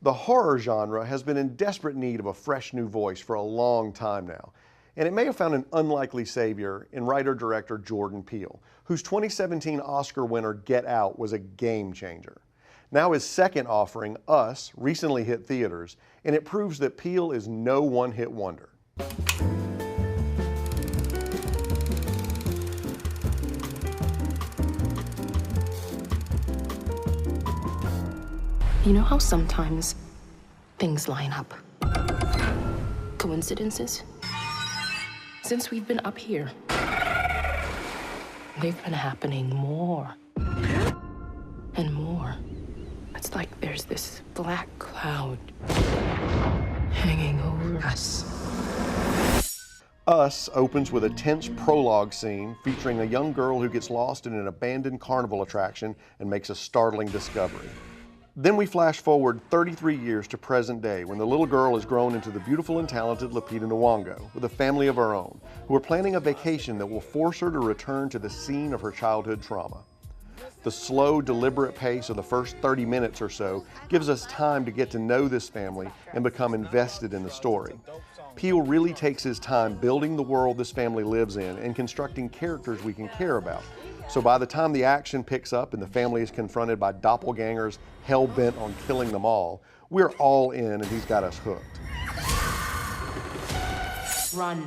The horror genre has been in desperate need of a fresh new voice for a long time now, and it may have found an unlikely savior in writer-director Jordan Peele, whose 2017 Oscar winner Get Out was a game changer. Now his second offering, Us, recently hit theaters, and it proves that Peele is no one-hit wonder. You know how sometimes things line up? Coincidences? Since we've been up here, they've been happening more and more. It's like there's this black cloud hanging over us. Us opens with a tense prologue scene featuring a young girl who gets lost in an abandoned carnival attraction and makes a startling discovery. Then we flash forward 33 years to present day when the little girl has grown into the beautiful and talented Lupita Nyong'o with a family of her own, who are planning a vacation that will force her to return to the scene of her childhood trauma. The slow, deliberate pace of the first 30 minutes or so gives us time to get to know this family and become invested in the story. Peele really takes his time building the world this family lives in and constructing characters we can care about. So by the time the action picks up and the family is confronted by doppelgangers hell-bent on killing them all, we're all in and he's got us hooked. Run.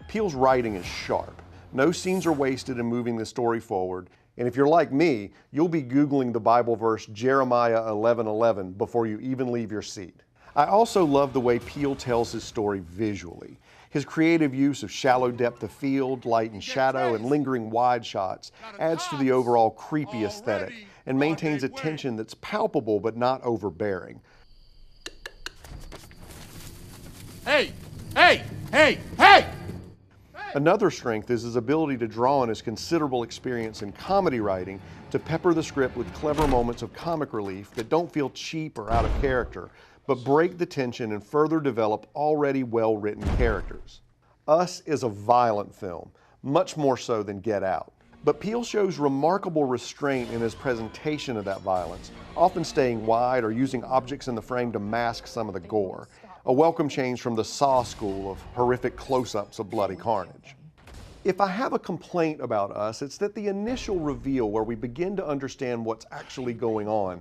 Peele's writing is sharp. No scenes are wasted in moving the story forward. And if you're like me, you'll be Googling the Bible verse Jeremiah 11:11 before you even leave your seat. I also love the way Peele tells his story visually. His creative use of shallow depth of field, light and shadow, and lingering wide shots adds to the overall creepy aesthetic and maintains a tension that's palpable but not overbearing. Hey! Hey! Hey! Hey! Another strength is his ability to draw on his considerable experience in comedy writing to pepper the script with clever moments of comic relief that don't feel cheap or out of character, but break the tension and further develop already well-written characters. Us is a violent film, much more so than Get Out. But Peele shows remarkable restraint in his presentation of that violence, often staying wide or using objects in the frame to mask some of the gore, a welcome change from the Saw school of horrific close-ups of bloody carnage. If I have a complaint about Us, it's that the initial reveal where we begin to understand what's actually going on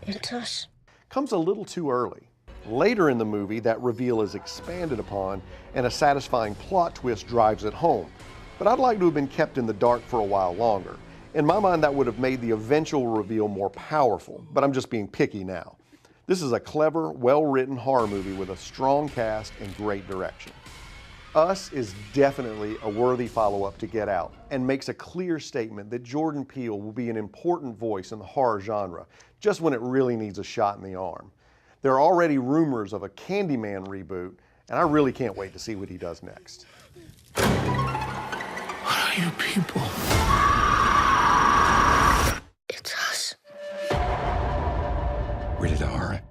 It's us. comes a little too early. Later in the movie, that reveal is expanded upon and a satisfying plot twist drives it home. But I'd like to have been kept in the dark for a while longer. In my mind, that would have made the eventual reveal more powerful, but I'm just being picky now. This is a clever, well-written horror movie with a strong cast and great direction. Us is definitely a worthy follow-up to Get Out and makes a clear statement that Jordan Peele will be an important voice in the horror genre, just when it really needs a shot in the arm. There are already rumors of a Candyman reboot, and I really can't wait to see what he does next. What are you people? It's us. Rated R.